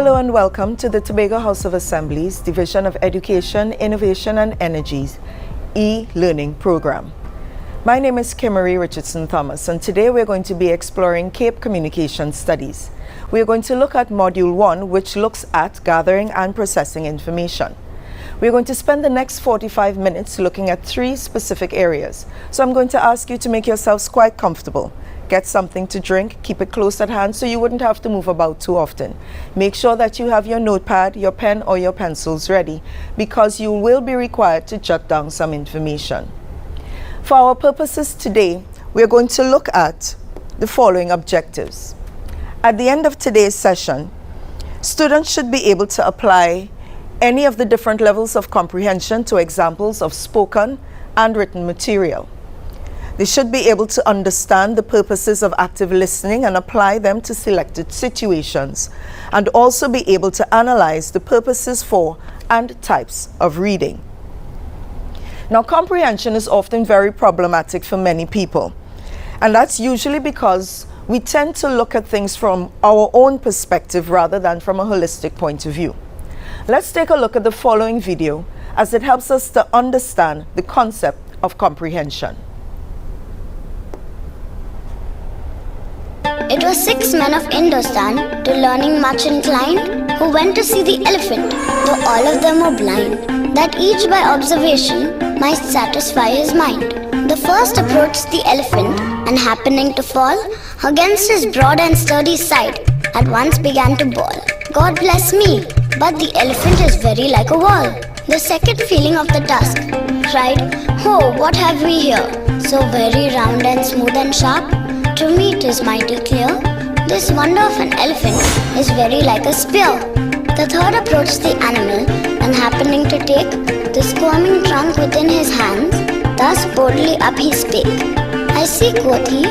Hello and welcome to the Tobago House of Assemblies Division of Education, Innovation and Energy's e-learning program. My name is Kimarie Richardson Thomas, and today we're going to be exploring CAPE Communication Studies. We're going to look at Module 1, which looks at gathering and processing information. We're going to spend the next 45 minutes looking at 3 specific areas. So I'm going to ask you to make yourselves quite comfortable. Get something to drink, keep it close at hand so you wouldn't have to move about too often. Make sure that you have your notepad, your pen or your pencils ready, because you will be required to jot down some information. For our purposes today, we're going to look at the following objectives. At the end of today's session, students should be able to apply any of the different levels of comprehension to examples of spoken and written material. They should be able to understand the purposes of active listening and apply them to selected situations, and also be able to analyze the purposes for and types of reading. Now, comprehension is often very problematic for many people, and that's usually because we tend to look at things from our own perspective rather than from a holistic point of view. Let's take a look at the following video as it helps us to understand the concept of comprehension. It was 6 men of Hindustan, to learning much inclined, who went to see the elephant, though all of them were blind, that each by observation might satisfy his mind. The first approached the elephant, and happening to fall against his broad and sturdy side, at once began to bawl, "God bless me, but the elephant is very like a wall." The second, feeling of the tusk, cried, "Oh, what have we here? So very round and smooth and sharp. To me 'tis mighty clear. This wonder of an elephant is very like a spear." The third approached the animal, and happening to take the squirming trunk within his hands, thus boldly up he spake, "I see," quoth he,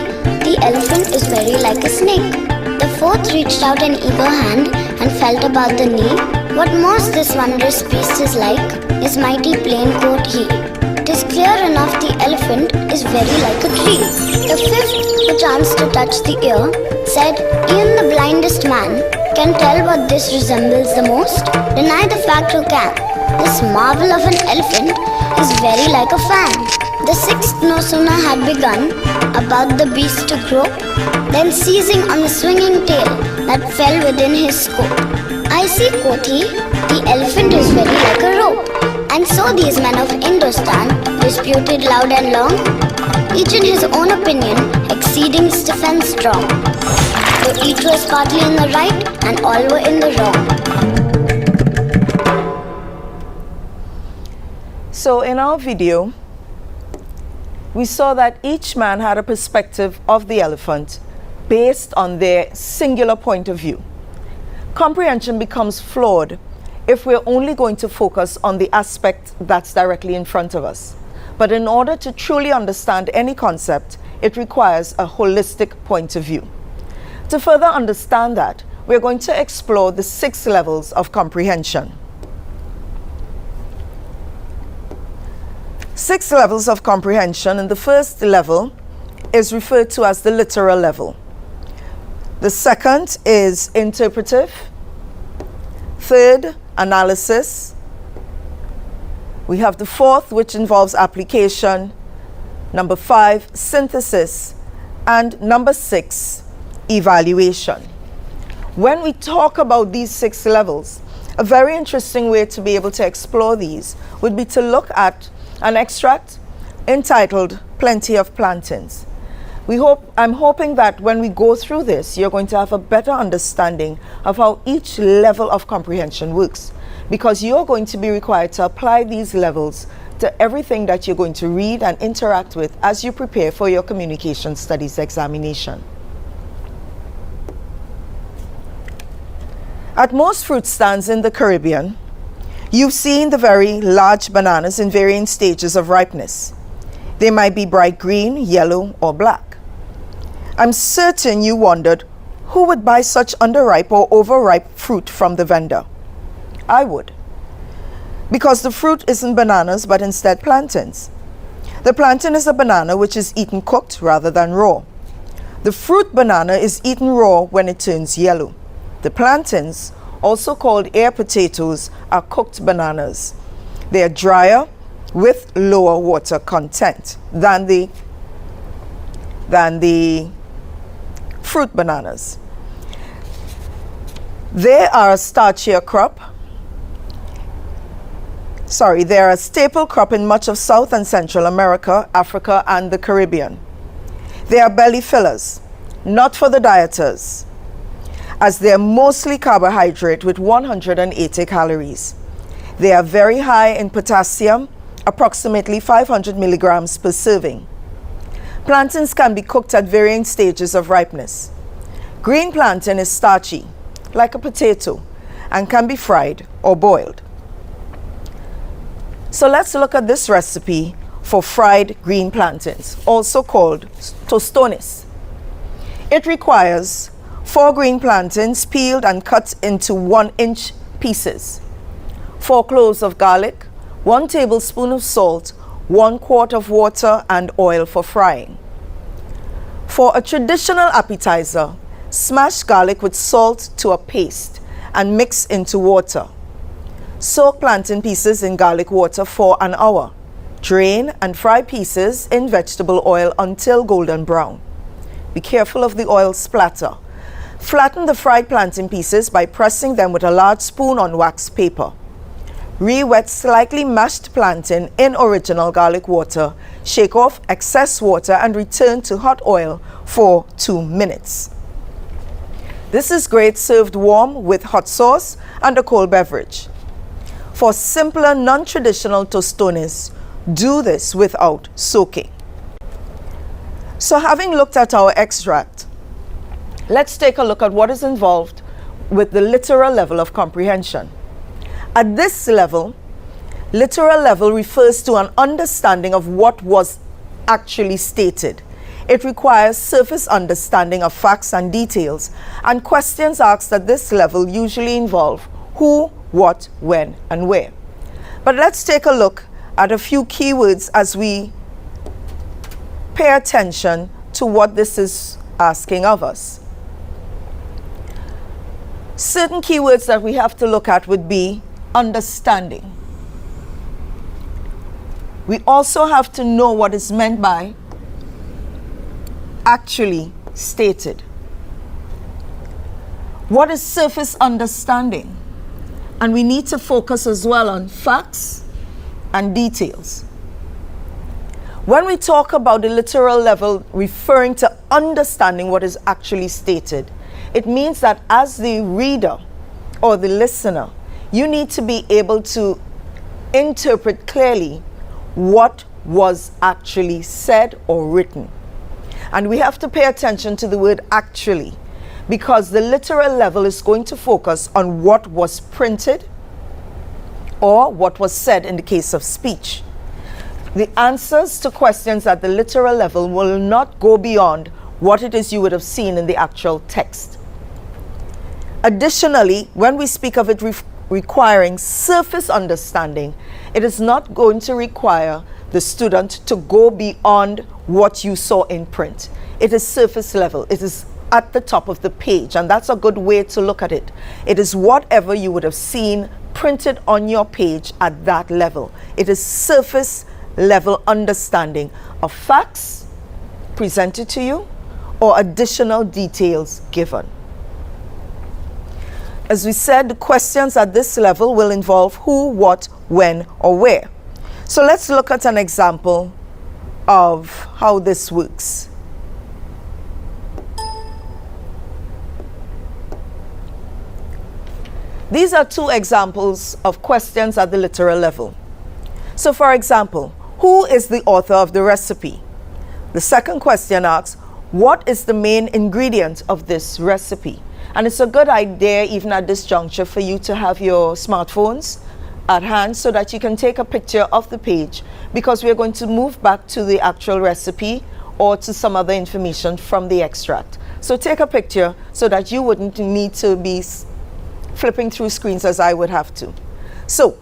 "the elephant is very like a snake." The fourth reached out an eager hand, and felt about the knee. "What most this wondrous beast is like, is mighty plain," quoth he. "'Tis clear enough the elephant is very like a tree." The fifth, who chanced to touch the ear, said, "Even the blindest man can tell what this resembles the most. Deny the fact who can. This marvel of an elephant is very like a fan." The sixth no sooner had begun about the beast to grope, than seizing on the swinging tail that fell within his scope, "I see," quoth he, "the elephant is very like a rope." And so these men of Hindustan disputed loud and long, each in his own opinion exceeding stiff and strong, though each was partly in the right and all were in the wrong. So in our video, we saw that each man had a perspective of the elephant based on their singular point of view. Comprehension becomes flawed if we're only going to focus on the aspect that's directly in front of us. But in order to truly understand any concept, it requires a holistic point of view. To further understand that, we're going to explore the 6 levels of comprehension. 6 levels of comprehension, and the first level is referred to as the literal level. The second is interpretive. Third, analysis. We have the fourth, which involves application. Number 5, synthesis. And number 6, evaluation. When we talk about these 6 levels, a very interesting way to be able to explore these would be to look at an extract entitled "Plenty of Plantains." I'm hoping that when we go through this, you're going to have a better understanding of how each level of comprehension works, because you're going to be required to apply these levels to everything that you're going to read and interact with as you prepare for your communication studies examination. At most fruit stands in the Caribbean, you've seen the very large bananas in varying stages of ripeness. They might be bright green, yellow, or black. I'm certain you wondered who would buy such underripe or overripe fruit from the vendor. I would. Because the fruit isn't bananas, but instead plantains. The plantain is a banana which is eaten cooked rather than raw. The fruit banana is eaten raw when it turns yellow. The plantains, also called air potatoes, are cooked bananas. They are drier with lower water content than the fruit bananas. They are a starchier crop. They are a staple crop in much of South and Central America, Africa, and the Caribbean. They are belly fillers, not for the dieters, as they are mostly carbohydrate with 180 calories. They are very high in potassium, approximately 500 milligrams per serving. Plantains can be cooked at varying stages of ripeness. Green plantain is starchy, like a potato, and can be fried or boiled. So let's look at this recipe for fried green plantains, also called tostones. It requires 4 green plantains peeled and cut into 1-inch pieces, 4 cloves of garlic, 1 tablespoon of salt, 1 quart of water, and oil for frying. For a traditional appetizer, smash garlic with salt to a paste and mix into water. Soak plantain pieces in garlic water for an hour. Drain and fry pieces in vegetable oil until golden brown. Be careful of the oil splatter. Flatten the fried plantain pieces by pressing them with a large spoon on wax paper. Re-wet slightly mashed plantain in original garlic water. Shake off excess water and return to hot oil for 2 minutes. This is great served warm with hot sauce and a cold beverage. For simpler, non-traditional tostones, do this without soaking. So having looked at our extract, let's take a look at what is involved with the literal level of comprehension. At this level, literal level refers to an understanding of what was actually stated. It requires surface understanding of facts and details, and questions asked at this level usually involve who, what, when, and where. But let's take a look at a few keywords as we pay attention to what this is asking of us. Certain keywords that we have to look at would be understanding. We also have to know what is meant by actually stated. What is surface understanding? And we need to focus as well on facts and details. When we talk about the literal level referring to understanding what is actually stated, it means that as the reader or the listener, you need to be able to interpret clearly what was actually said or written. And we have to pay attention to the word actually, because the literal level is going to focus on what was printed or what was said in the case of speech. The answers to questions at the literal level will not go beyond what it is you would have seen in the actual text. Additionally, when we speak of it requiring surface understanding, it is not going to require the student to go beyond what you saw in print. It is surface level. It is at the top of the page, and that's a good way to look at it. It is whatever you would have seen printed on your page at that level. It is surface level understanding of facts presented to you or additional details given. As we said, the questions at this level will involve who, what, when, or where. So let's look at an example of how this works. These are 2 examples of questions at the literal level. So for example, who is the author of the recipe? The second question asks, what is the main ingredient of this recipe? And it's a good idea, even at this juncture, for you to have your smartphones at hand so that you can take a picture of the page, because we're going to move back to the actual recipe or to some other information from the extract. So take a picture so that you wouldn't need to be flipping through screens as I would have to. So,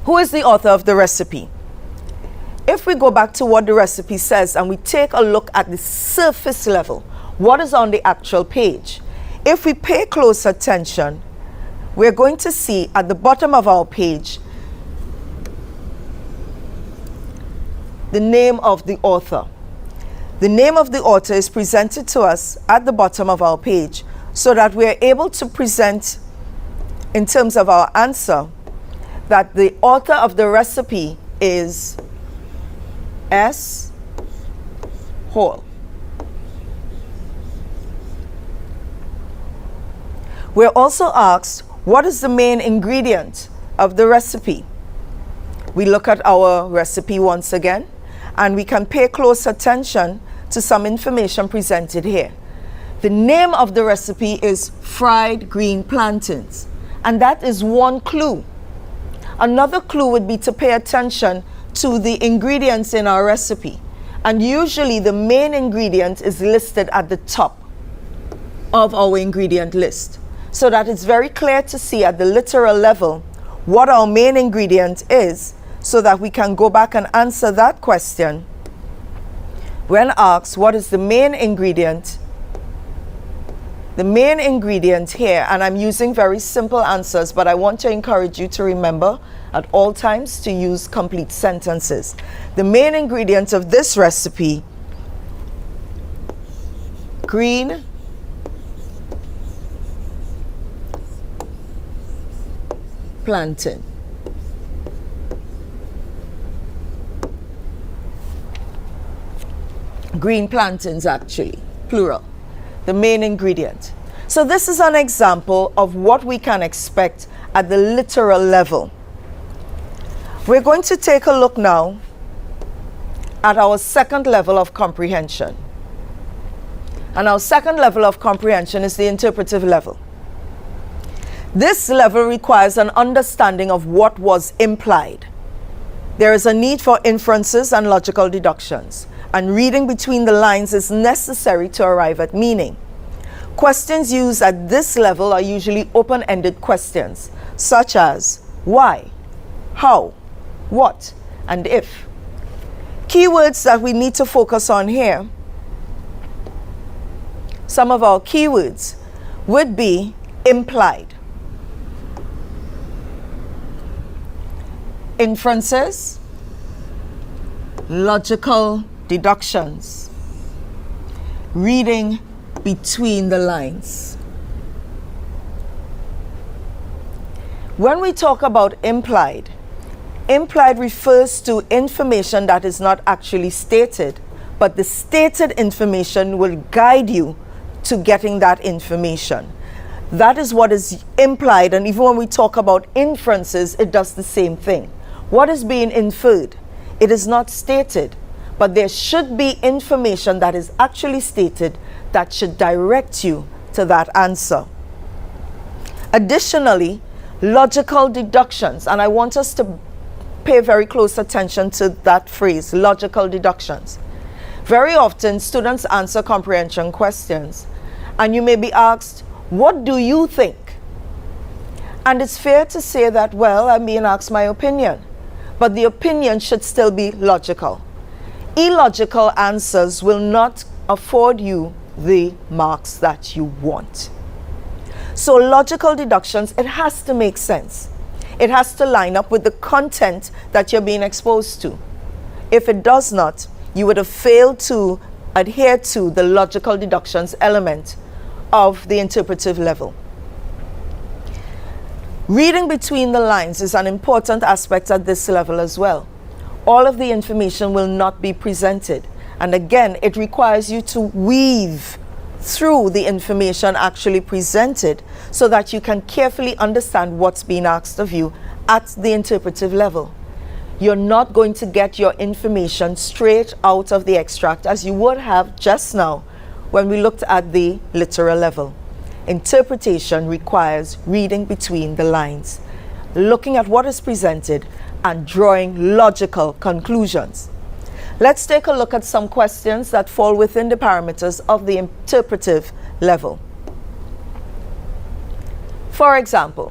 who is the author of the recipe? If we go back to what the recipe says and we take a look at the surface level, what is on the actual page? If we pay close attention, we're going to see at the bottom of our page the name of the author. The name of the author is presented to us at the bottom of our page so that we are able to present, in terms of our answer, that the author of the recipe is S. Hall. We're also asked, what is the main ingredient of the recipe? We look at our recipe once again, and we can pay close attention to some information presented here. The name of the recipe is fried green plantains, and that is one clue. Another clue would be to pay attention to the ingredients in our recipe, and usually the main ingredient is listed at the top of our ingredient list, so that it's very clear to see at the literal level what our main ingredient is, so that we can go back and answer that question when asked what is the main ingredient. The main ingredient here, and I'm using very simple answers, but I want to encourage you to remember at all times to use complete sentences. The main ingredient of this recipe, green plantain. Green plantains, actually, plural. The main ingredient. So this is an example of what we can expect at the literal level. We're going to take a look now at our second level of comprehension. And our second level of comprehension is the interpretive level. This level requires an understanding of what was implied. There is a need for inferences and logical deductions, and reading between the lines is necessary to arrive at meaning. Questions used at this level are usually open-ended questions, such as why, how, what, and if. Keywords that we need to focus on here, some of our keywords would be implied, inferences, logical deductions, reading between the lines. When we talk about implied, implied refers to information that is not actually stated, but the stated information will guide you to getting that information. That is what is implied, and even when we talk about inferences, it does the same thing. What is being inferred? It is not stated, but there should be information that is actually stated that should direct you to that answer. Additionally, logical deductions, and I want us to pay very close attention to that phrase, logical deductions. Very often, students answer comprehension questions, and you may be asked, what do you think? And it's fair to say that, well, I'm being asked my opinion, but the opinion should still be logical. Illogical answers will not afford you the marks that you want. So logical deductions, it has to make sense. It has to line up with the content that you're being exposed to. If it does not, you would have failed to adhere to the logical deductions element of the interpretive level. Reading between the lines is an important aspect at this level as well. All of the information will not be presented. And again, it requires you to weave through the information actually presented so that you can carefully understand what's being asked of you at the interpretive level. You're not going to get your information straight out of the extract as you would have just now when we looked at the literal level. Interpretation requires reading between the lines, looking at what is presented and drawing logical conclusions. Let's take a look at some questions that fall within the parameters of the interpretive level. For example,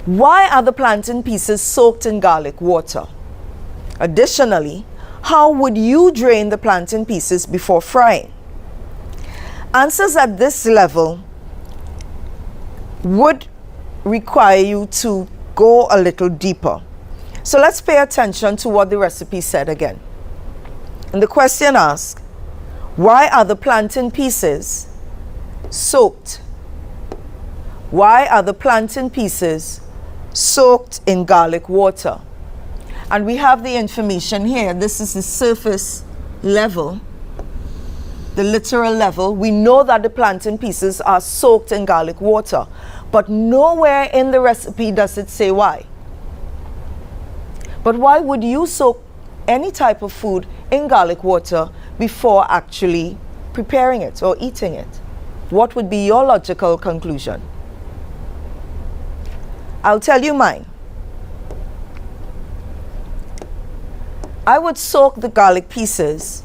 why are the plantain pieces soaked in garlic water? Additionally, how would you drain the plantain pieces before frying? Answers at this level would require you to go a little deeper. So let's pay attention to what the recipe said again. And the question asks, why are the plantain pieces soaked? Why are the plantain pieces soaked in garlic water? And we have the information here. This is the surface level, the literal level. We know that the plantain pieces are soaked in garlic water, but nowhere in the recipe does it say why. But why would you soak any type of food in garlic water before actually preparing it or eating it? What would be your logical conclusion? I'll tell you mine. I would soak the garlic pieces,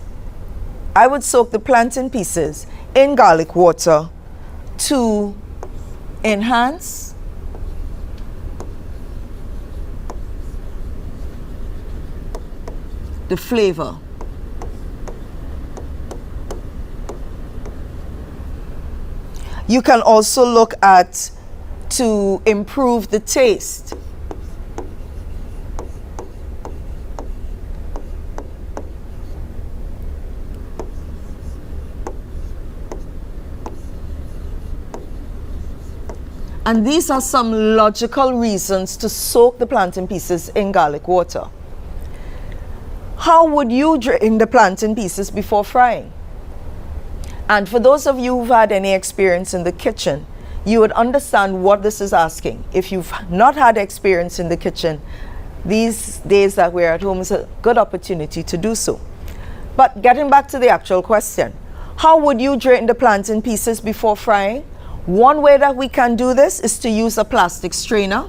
I would soak the plantain pieces in garlic water to enhance the flavor. You can also look at to improve the taste. And these are some logical reasons to soak the plantain pieces in garlic water. How would you drain the plantain pieces before frying? And for those of you who've had any experience in the kitchen, you would understand what this is asking. If you've not had experience in the kitchen, these days that we're at home is a good opportunity to do so. But getting back to the actual question, how would you drain the plantain pieces before frying? One way that we can do this is to use a plastic strainer.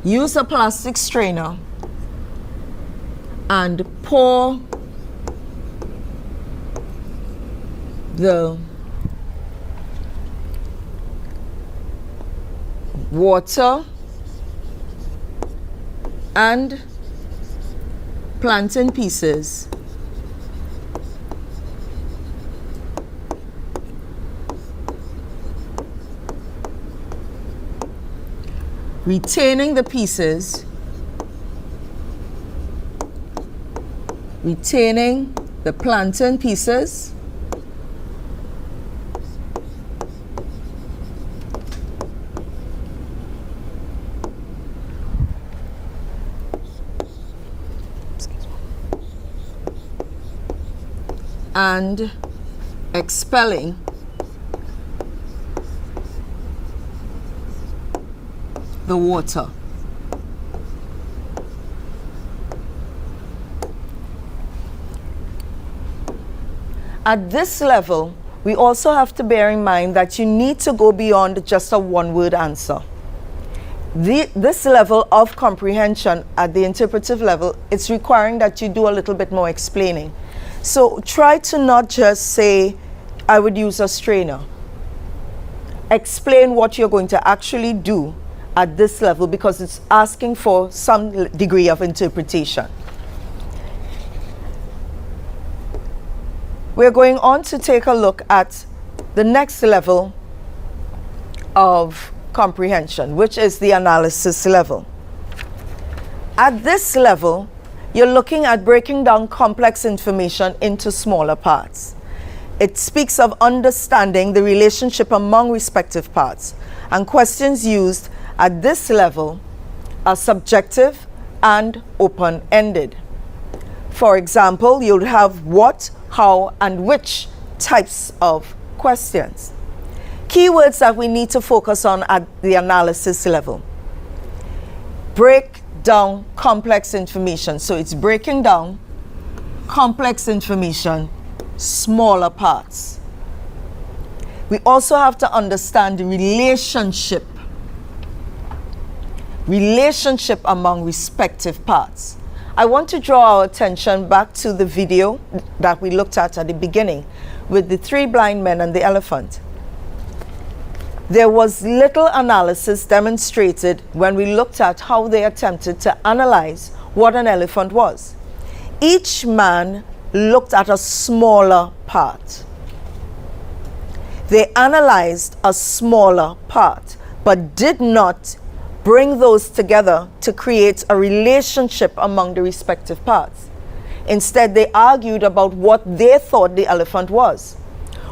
Use a plastic strainer and pour the water and plantain pieces retaining the pieces, retaining the plantain pieces, and expelling the water. At this level, we also have to bear in mind that you need to go beyond just a one-word answer. This level of comprehension at the interpretive level, it's requiring that you do a little bit more explaining. So try to not just say, I would use a strainer. Explain what you're going to actually do at this level, because it's asking for some degree of interpretation. We're going on to take a look at the next level of comprehension, which is the analysis level. At this level, you're looking at breaking down complex information into smaller parts. It speaks of understanding the relationship among respective parts, and questions used at this level are subjective and open-ended. For example, you'll have what, how, and which types of questions. Keywords that we need to focus on at the analysis level. Break down complex information. So it's breaking down complex information, smaller parts. We also have to understand the relationship among respective parts. I want to draw our attention back to the video that we looked at the beginning with the 3 blind men and the elephant. there was little analysis demonstrated when we looked at how they attempted to analyze what an elephant was. Each man looked at a smaller part. They analyzed a smaller part, but did not bring those together to create a relationship among the respective parts. Instead, they argued about what they thought the elephant was.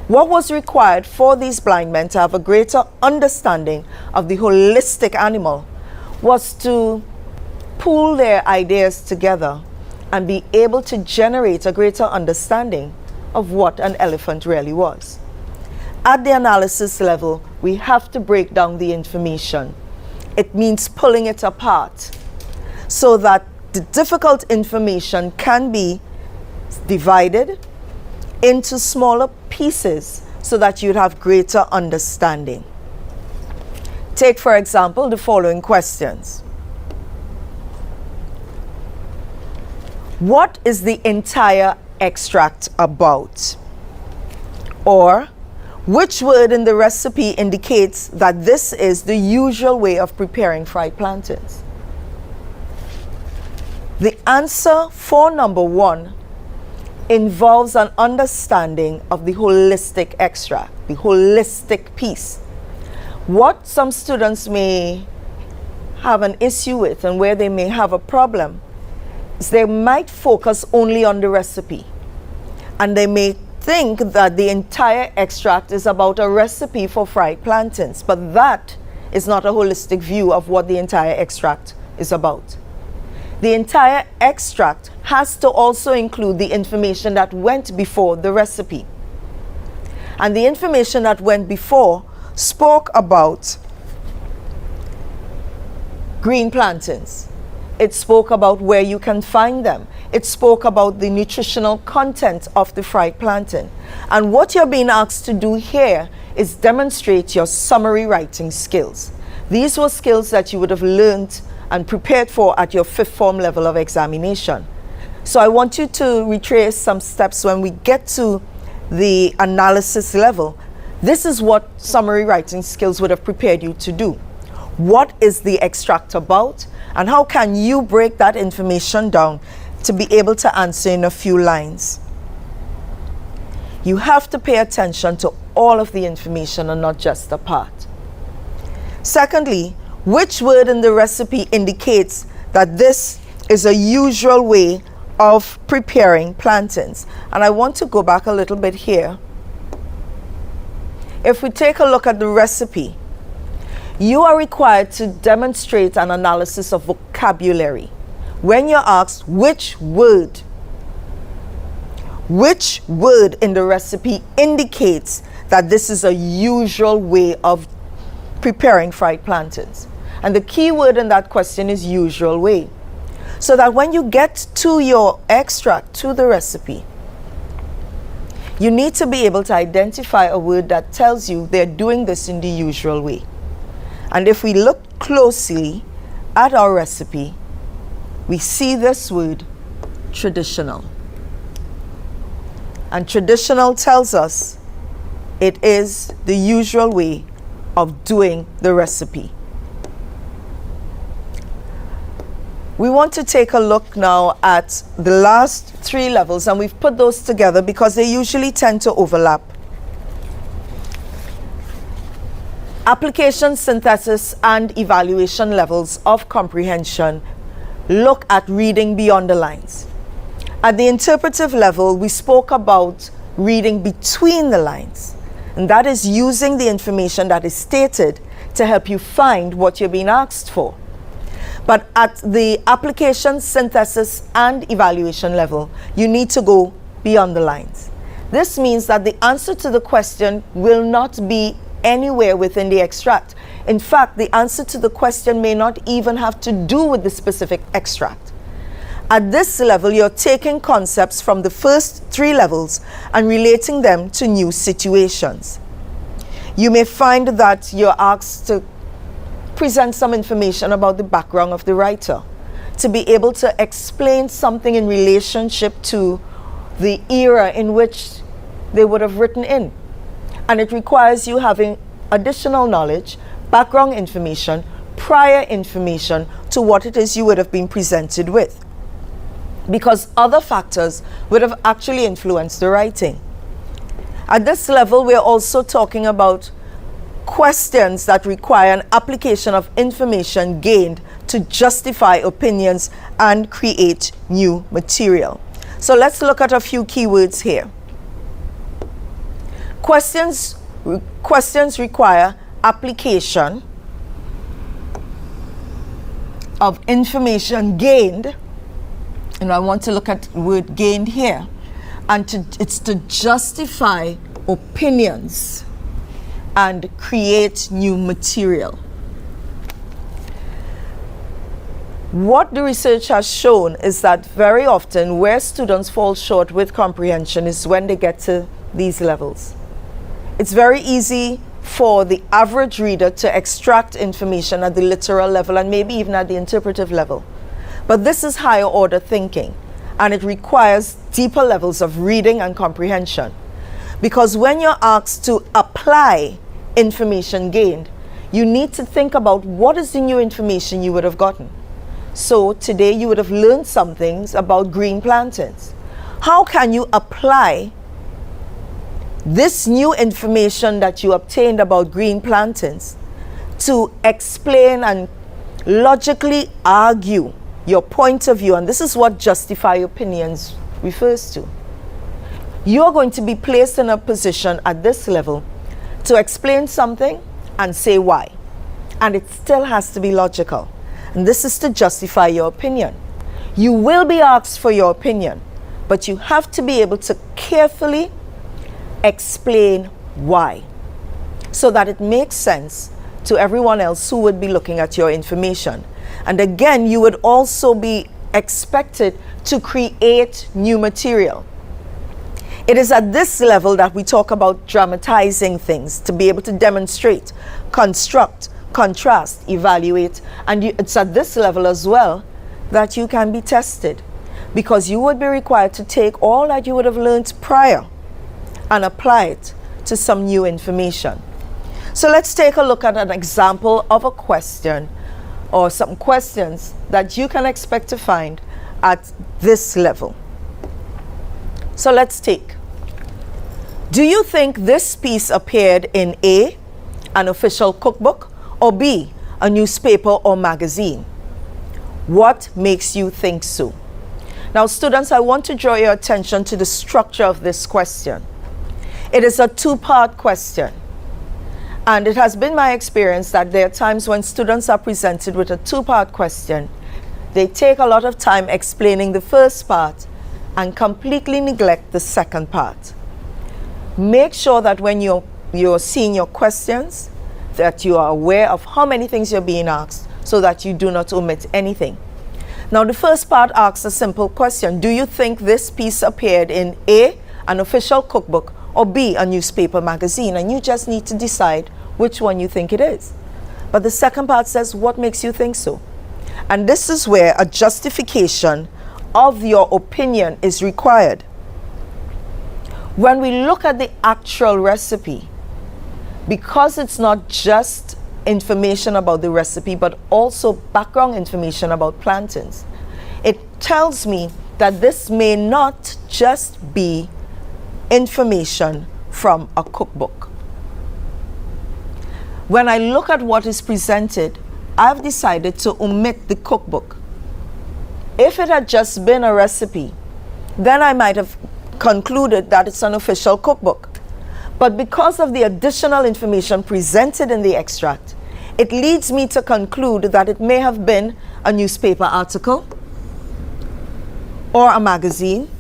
What was required for these blind men to have a greater understanding of the holistic animal was to pool their ideas together and be able to generate a greater understanding of what an elephant really was. At the analysis level, we have to break down the information. It means pulling it apart so that the difficult information can be divided into smaller pieces so that you'd have greater understanding. Take, for example, the following questions. What is the entire extract about? Or, which word in the recipe indicates that this is the usual way of preparing fried plantains? The answer for number 1 involves an understanding of the holistic extract, the holistic piece. What some students may have an issue with and where they may have a problem is they might focus only on the recipe, and they may think that the entire extract is about a recipe for fried plantains, but that is not a holistic view of what the entire extract is about. The entire extract has to also include the information that went before the recipe. And the information that went before spoke about green plantains. It spoke about where you can find them. It spoke about the nutritional content of the fried plantain. And what you're being asked to do here is demonstrate your summary writing skills. These were skills that you would have learned and prepared for at your 5th form level of examination. So I want you to retrace some steps when we get to the analysis level. This is what summary writing skills would have prepared you to do. What is the extract about, and how can you break that information down to be able to answer in a few lines? You have to pay attention to all of the information and not just a part. Secondly, which word in the recipe indicates that this is a usual way of preparing plantains? And I want to go back a little bit here. If we take a look at the recipe, you are required to demonstrate an analysis of vocabulary. When you're asked which word in the recipe indicates that this is a usual way of preparing fried plantains. And the key word in that question is usual way. So that when you get to your extract, to the recipe, you need to be able to identify a word that tells you they're doing this in the usual way. And if we look closely at our recipe, we see this word, traditional. And traditional tells us it is the usual way of doing the recipe. We want to take a look now at the last 3 levels, and we've put those together because they usually tend to overlap. Application, synthesis, and evaluation levels of comprehension look at reading beyond the lines. At the interpretive level, we spoke about reading between the lines, and that is using the information that is stated to help you find what you're being asked for. But at the application, synthesis, and evaluation level, you need to go beyond the lines. This means that the answer to the question will not be anywhere within the extract. In fact, the answer to the question may not even have to do with the specific extract. At this level, you're taking concepts from the first 3 levels and relating them to new situations. You may find that you're asked to present some information about the background of the writer, to be able to explain something in relationship to the era in which they would have written in. And it requires you having additional knowledge, background information, prior information to what it is you would have been presented with, because other factors would have actually influenced the writing. At this level, we're also talking about questions that require an application of information gained to justify opinions and create new material. So let's look at a few keywords here. Questions require application of information gained, and I want to look at the word gained here, and it's to justify opinions and create new material. What the research has shown is that very often where students fall short with comprehension is when they get to these levels. It's very easy for the average reader to extract information at the literal level and maybe even at the interpretive level. But this is higher order thinking, and it requires deeper levels of reading and comprehension. Because when you're asked to apply information gained, you need to think about what is the new information you would have gotten. So today you would have learned some things about green plantains. How can you apply this new information that you obtained about green plantains to explain and logically argue your point of view? And this is what justify opinions refers to. You're going to be placed in a position at this level to explain something and say why. And it still has to be logical. And this is to justify your opinion. You will be asked for your opinion, but you have to be able to carefully explain why, so that it makes sense to everyone else who would be looking at your information. And again, you would also be expected to create new material. It is at this level that we talk about dramatizing things, to be able to demonstrate, construct, contrast, evaluate, and it's at this level as well that you can be tested, because you would be required to take all that you would have learned prior and apply it to some new information. So let's take a look at an example of a question or some questions that you can expect to find at this level. So let's take, do you think this piece appeared in A, an official cookbook, or B, a newspaper or magazine? What makes you think so? Now students, I want to draw your attention to the structure of this question. It is a two-part question. And it has been my experience that there are times when students are presented with a two-part question, they take a lot of time explaining the first part and completely neglect the second part. Make sure that when you're seeing your questions, that you are aware of how many things you're being asked, so that you do not omit anything. Now the first part asks a simple question. Do you think this piece appeared in A, an official cookbook, or B, a newspaper magazine? And you just need to decide which one you think it is. But the second part says, what makes you think so? And this is where a justification of your opinion is required. When we look at the actual recipe, because it's not just information about the recipe, but also background information about plantains, it tells me that this may not just be information from a cookbook. When I look at what is presented, I've decided to omit the cookbook. If it had just been a recipe, then I might have concluded that it's an official cookbook. But because of the additional information presented in the extract, it leads me to conclude that it may have been a newspaper article or a magazine,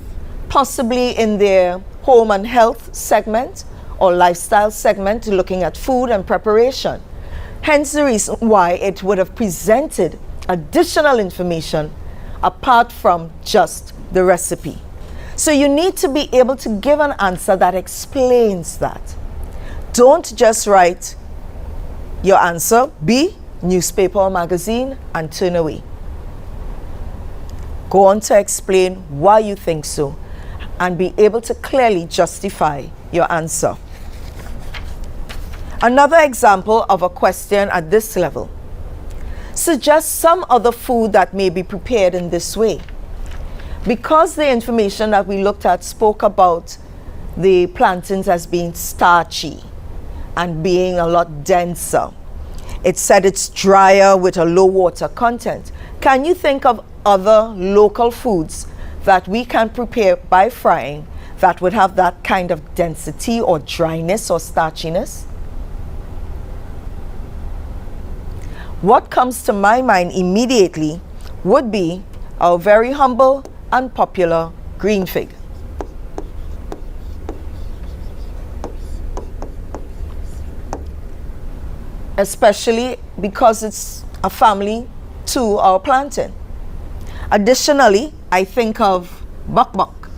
possibly in their home and health segment or lifestyle segment, looking at food and preparation. Hence the reason why it would have presented additional information apart from just the recipe. So you need to be able to give an answer that explains that. Don't just write your answer, B, newspaper or magazine, and turn away. Go on to explain why you think so and be able to clearly justify your answer. Another example of a question at this level. Suggest some other food that may be prepared in this way. Because the information that we looked at spoke about the plantains as being starchy and being a lot denser. It said it's drier with a low water content. Can you think of other local foods that we can prepare by frying that would have that kind of density or dryness or starchiness? What comes to my mind immediately would be our very humble and popular green fig. Especially because it's a family to our plantain. Additionally, I think of bok.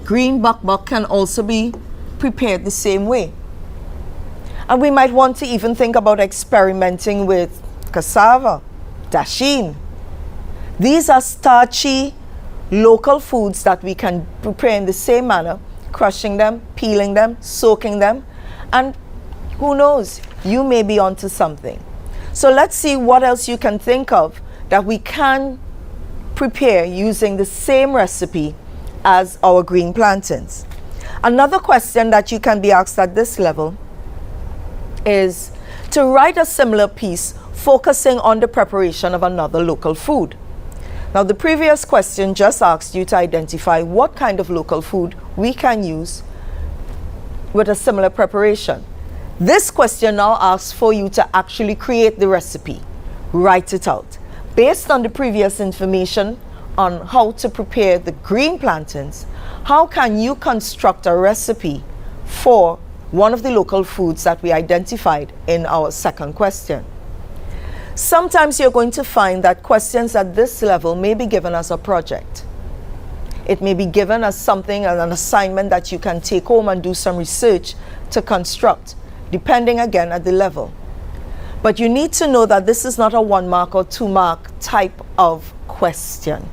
Green bok can also be prepared the same way. And we might want to even think about experimenting with cassava, dasheen. These are starchy local foods that we can prepare in the same manner, crushing them, peeling them, soaking them, and who knows, you may be onto something. So let's see what else you can think of that we can prepare using the same recipe as our green plantains. Another question that you can be asked at this level is to write a similar piece focusing on the preparation of another local food. Now, the previous question just asked you to identify what kind of local food we can use with a similar preparation. This question now asks for you to actually create the recipe, write it out. Based on the previous information on how to prepare the green plantains, how can you construct a recipe for one of the local foods that we identified in our second question? Sometimes you're going to find that questions at this level may be given as a project. It may be given as something, as an assignment that you can take home and do some research to construct, depending again at the level. But you need to know that this is not a 1 mark or 2 mark type of question.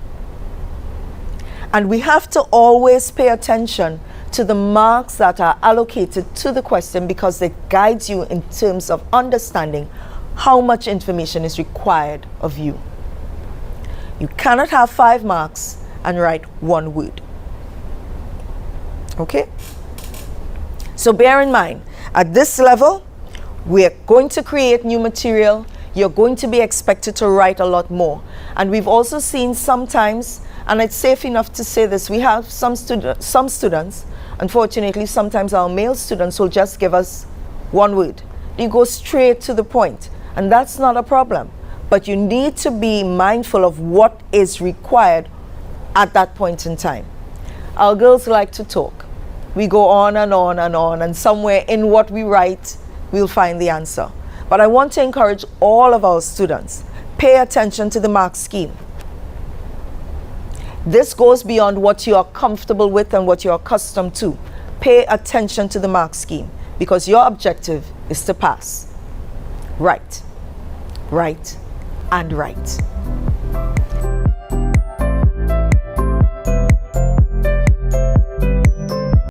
And we have to always pay attention to the marks that are allocated to the question because it guides you in terms of understanding how much information is required of you. You cannot have 5 marks and write 1 word. Okay? So bear in mind, at this level, we're going to create new material. You're going to be expected to write a lot more. And we've also seen sometimes, and it's safe enough to say this, we have some students, unfortunately, sometimes our male students will just give us 1 word. They go straight to the point, and that's not a problem. But you need to be mindful of what is required at that point in time. Our girls like to talk. We go on and on and on, and somewhere in what we write, we'll find the answer. But I want to encourage all of our students, pay attention to the mark scheme. This goes beyond what you are comfortable with and what you're accustomed to. Pay attention to the mark scheme because your objective is to pass. Write, write, and write.